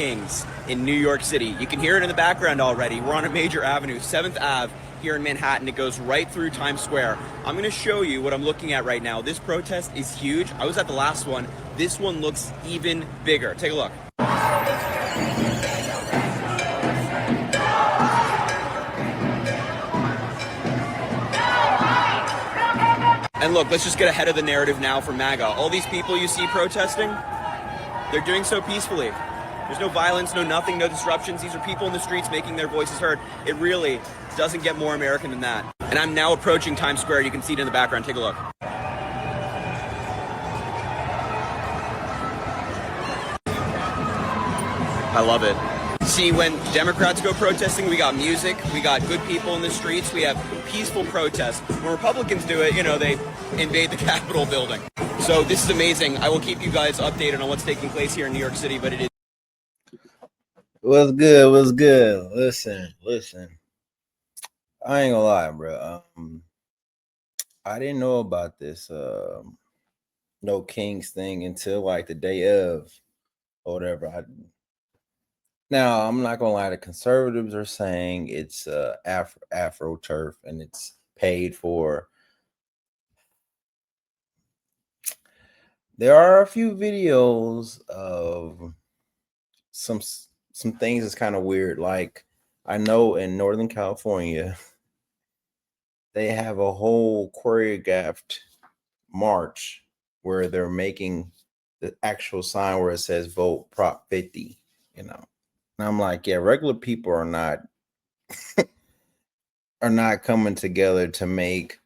Kings in New York City. You can hear it in the background already. We're on a major avenue, 7th Ave here in Manhattan. It goes right through Times Square. I'm going to show you what I'm looking at right now. This protest is huge. I was at the last one. This one looks even bigger. Take a look. And look, let's just get ahead of the narrative now for MAGA. All these people you see protesting, they're doing so peacefully. There's no violence, no nothing, no disruptions. These are people in the streets making their voices heard. It really doesn't get more American than that. And I'm now approaching Times Square. You can see it in the background. Take a look. I love it. See, when Democrats go protesting, we got music, we got good people in the streets, we have peaceful protests. When Republicans do it, you know, they invade the Capitol building. So this is amazing. I will keep you guys updated on what's taking place here in New York City, but it is. What's good? What's good? Listen. I ain't gonna lie, bro. I didn't know about this No Kings thing until like the day of or whatever. Now, I'm not gonna lie, the conservatives are saying it's Afro turf and it's paid for. There are a few videos of some things that's kind of weird. Like, I know in Northern California, they have a whole choreographed march where they're making the actual sign where it says vote Prop 50, you know. And I'm like, yeah, regular people are not coming together to make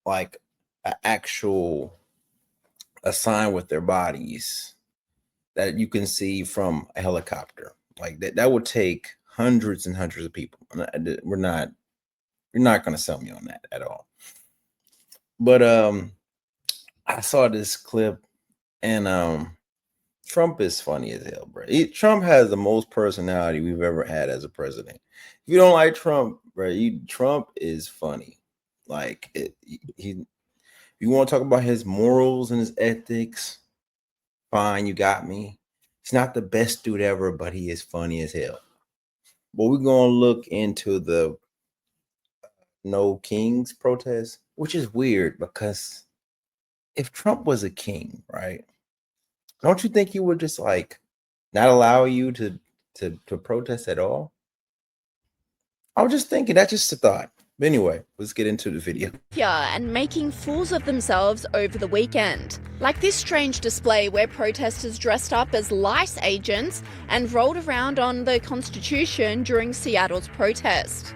like an actual sign with their bodies that you can see from a helicopter. Like that would take hundreds and hundreds of people. You're not going to sell me on that at all. But I saw this clip, and Trump is funny as hell, bro. Trump has the most personality we've ever had as a president. If you don't like Trump, bro, Trump is funny. Like, you want to talk about his morals and his ethics, fine, you got me. He's not the best dude ever, but he is funny as hell. But we're going to look into the No Kings protest, which is weird because if Trump was a king, right? Don't you think he would just like not allow you to protest at all? I was just thinking, that's just a thought. But anyway, let's get into the video. Yeah, and making fools of themselves over the weekend. Like this strange display where protesters dressed up as lice agents and rolled around on the Constitution during Seattle's protest.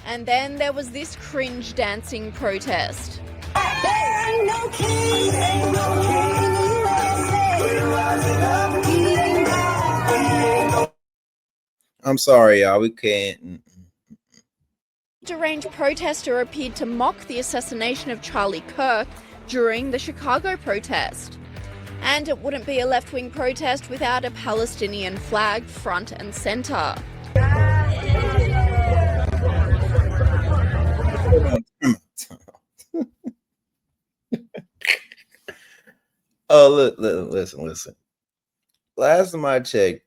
And then there was this cringe dancing protest. There ain't no king, ain't no king. I'm sorry, y'all. We can't. A deranged protester appeared to mock the assassination of Charlie Kirk during the Chicago protest. And it wouldn't be a left-wing protest without a Palestinian flag front and center. Oh, look, listen. Last time I checked,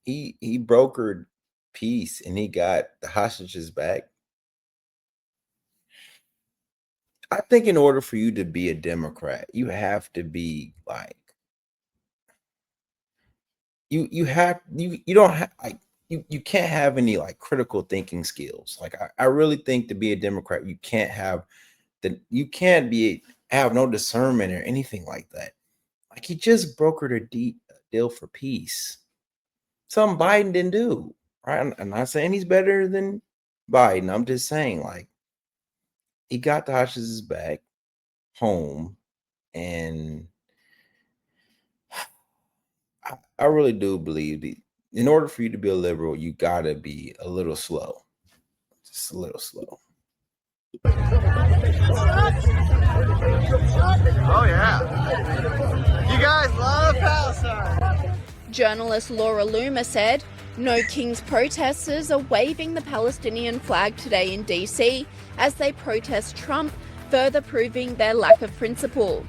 he brokered peace and he got the hostages back. I think in order for you to be a Democrat, you have to be like you don't have like you can't have any like critical thinking skills. Like I really think to be a Democrat, you can't have have no discernment or anything like that. Like, he just brokered a deal for peace. Something Biden didn't do, right? I'm not saying he's better than Biden. I'm just saying, like, he got the hostages back home, and I really do believe in order for you to be a liberal, you gotta be a little slow, just a little slow. Oh yeah, you guys love Palestine. Journalist Laura Loomer said, No Kings protesters are waving the Palestinian flag today in DC as they protest Trump, further proving their lack of principle.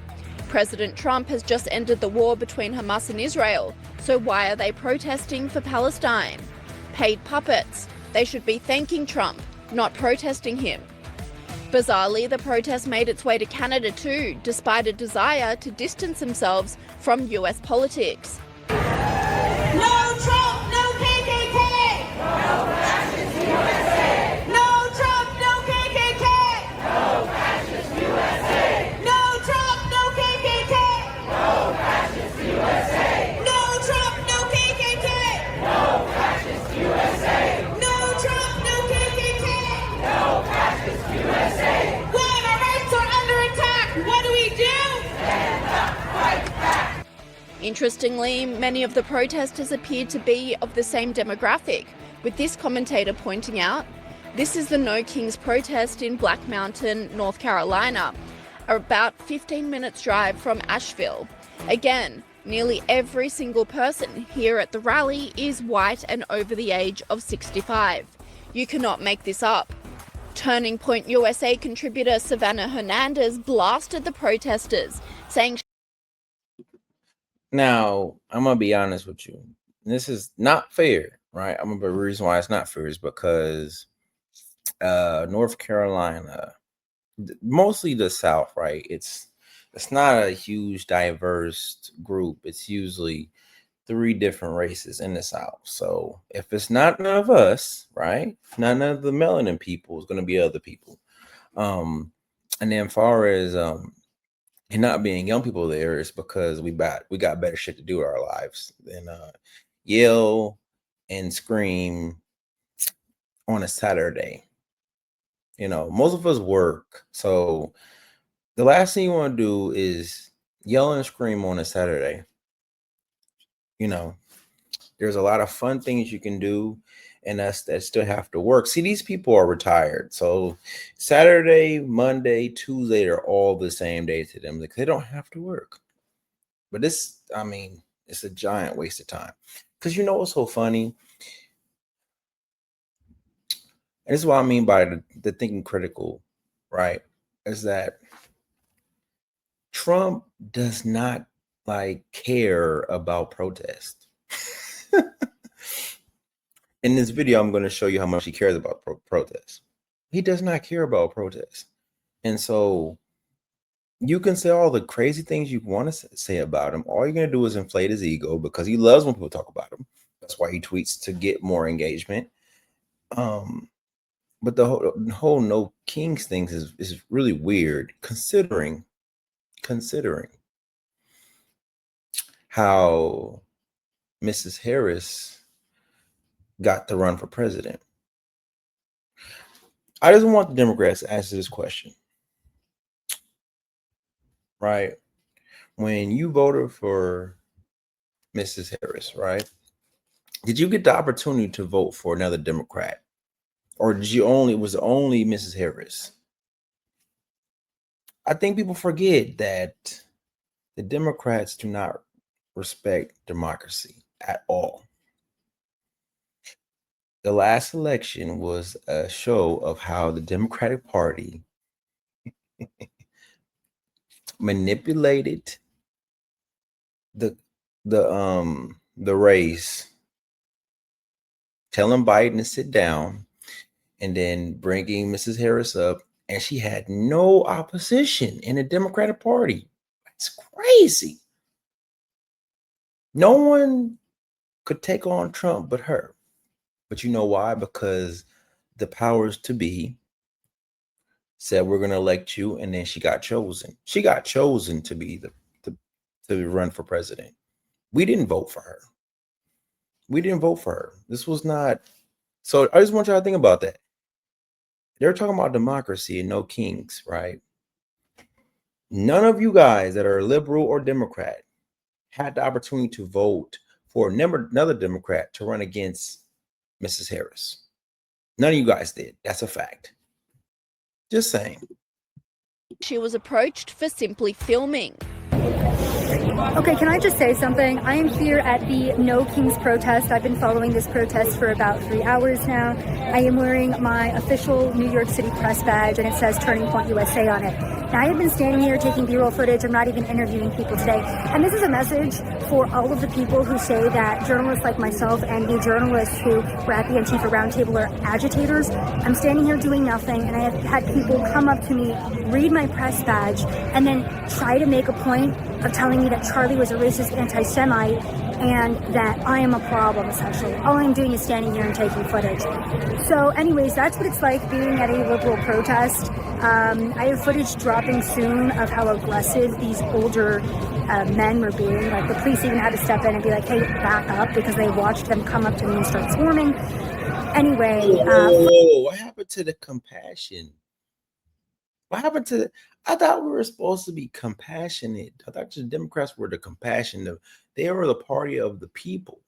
President Trump has just ended the war between Hamas and Israel, so why are they protesting for Palestine? Paid puppets. They should be thanking Trump, not protesting him. Bizarrely, the protest made its way to Canada too, despite a desire to distance themselves from US politics. No Trump, no KKK. No fascist USA. No Trump, no KKK. No fascist USA. No Trump, no KKK. No fascist USA. No Trump, no KKK. No fascist USA. No Trump, no KKK. No fascist USA. When our rights are under attack, what do we do? Stand up, fight back. Interestingly, many of the protesters appeared to be of the same demographic, with this commentator pointing out, this is the No Kings protest in Black Mountain, North Carolina, about 15 minutes drive from Asheville. Again, nearly every single person here at the rally is white and over the age of 65. You cannot make this up. Turning Point USA contributor Savannah Hernandez blasted the protesters, saying, Now, I'm gonna be honest with you. This is not fair, right? The reason why it's not fair is because North Carolina, mostly the South, right? It's not a huge diverse group. It's usually 3 different races in the South. So if it's not none of us, right? None of the melanin people, it's gonna be other people. And then far as and not being young people there is because we got better shit to do with our lives than yell and scream on a Saturday. You know, most of us work, so the last thing you want to do is yell and scream on a Saturday. You know, there's a lot of fun things you can do, and us that still have to work. See, these people are retired, so Saturday, Monday, Tuesday are all the same day to them because they don't have to work. But this, I mean, it's a giant waste of time. Because you know what's so funny? And this is what I mean by the thinking critical, right? Is that Trump does not care about protest. In this video, I'm going to show you how much he cares about protests. He does not care about protests. And so you can say all the crazy things you want to say about him. All you're going to do is inflate his ego because he loves when people talk about him. That's why he tweets to get more engagement. But the whole No Kings thing is really weird considering how Mrs. Harris got to run for president. I just want the Democrats to answer this question. Right? When you voted for Mrs. Harris, right? Did you get the opportunity to vote for another Democrat? Or was it only Mrs. Harris? I think people forget that the Democrats do not respect democracy at all. The last election was a show of how the Democratic Party manipulated the race, telling Biden to sit down, and then bringing Mrs. Harris up, and she had no opposition in the Democratic Party. That's crazy. No one could take on Trump but her. But you know why? Because the powers to be said, we're going to elect you, and then she got chosen. She got chosen to be to run for president. We didn't vote for her. This was not. So I just want y'all to think about that. They're talking about democracy and no kings, right? None of you guys that are liberal or Democrat had the opportunity to vote for another Democrat to run against Mrs. Harris. None of you guys did. That's a fact. Just saying. she was approached for simply filming. Okay, can I just say something? I am here at the No Kings protest. I've been following this protest for about 3 hours now. I am wearing my official New York City press badge, and it says Turning Point USA on it. Now, I have been standing here taking B-roll footage. I'm not even interviewing people today. And this is a message for all of the people who say that journalists like myself and the journalists who were at the Antifa Roundtable are agitators. I'm standing here doing nothing, and I have had people come up to me, read my press badge, and then try to make a point of telling me that Charlie was a racist anti-Semite and that I am a problem, essentially. All I'm doing is standing here and taking footage. So anyways, that's what it's like being at a liberal protest. I have footage dropping soon of how aggressive these older men were being. Like, the police even had to step in and be like, hey, back up, because they watched them come up to me and start swarming. Anyway. Whoa, what happened to the compassion? What happened to I thought we were supposed to be compassionate. I thought the Democrats were the compassion. They were the party of the people.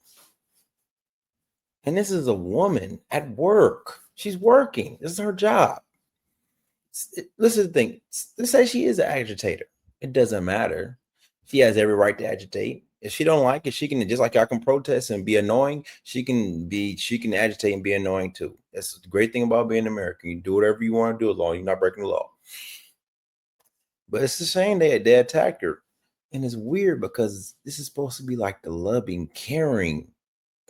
And this is a woman at work. She's working. This is her job. Listen to the thing. Let's say she is an agitator. It doesn't matter. She has every right to agitate. If she don't like it, she can, just like y'all can protest and be annoying, she can agitate and be annoying too. That's the great thing about being American. You do whatever you want to do as long as you're not breaking the law. But it's a shame they attacked her. And it's weird because this is supposed to be like the loving, caring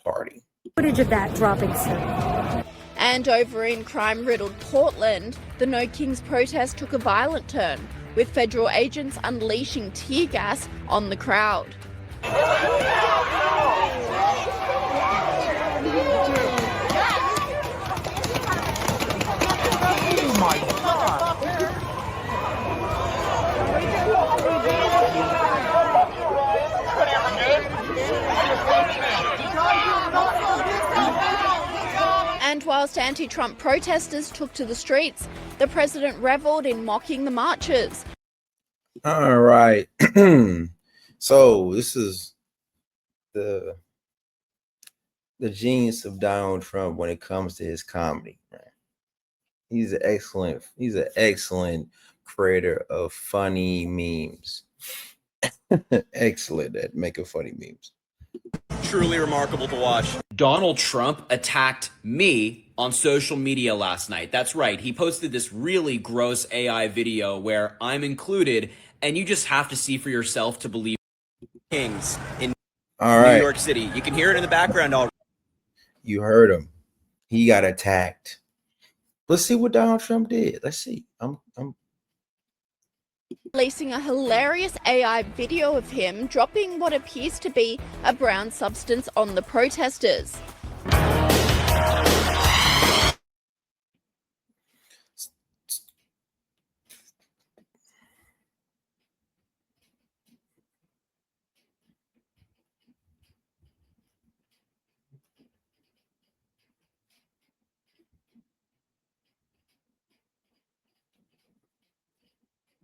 party. Footage of that dropping soon. And over in crime-riddled Portland, the No Kings protest took a violent turn, with federal agents unleashing tear gas on the crowd. Oh my God! And whilst anti-Trump protesters took to the streets, the president revelled in mocking the marchers. All right. So this is the genius of Donald Trump when it comes to his comedy. Right? He's an excellent creator of funny memes. Excellent at making funny memes. Truly remarkable to watch. Donald Trump attacked me on social media last night. That's right. He posted this really gross AI video where I'm included, and you just have to see for yourself to believe. Kings in New York City. You can hear it in the background already. You heard him. He got attacked. Let's see what Donald Trump did. Let's see. I'm releasing a hilarious AI video of him dropping what appears to be a brown substance on the protesters.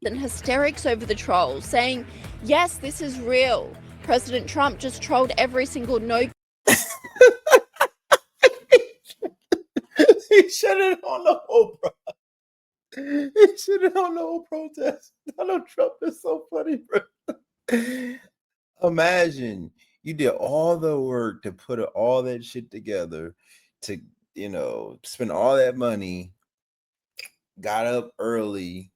And hysterics over the troll, saying, yes, this is real. President Trump just trolled every single no. He shut it on the whole He shut it on the whole protest. Donald Trump is so funny, bro. Imagine you did all the work to put all that shit together, to spend all that money, got up early,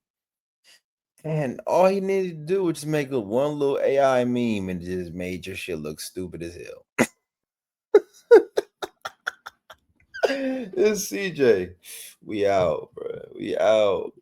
and all he needed to do was just make one little AI meme and just made your shit look stupid as hell. It's CJ. We out, bro. We out.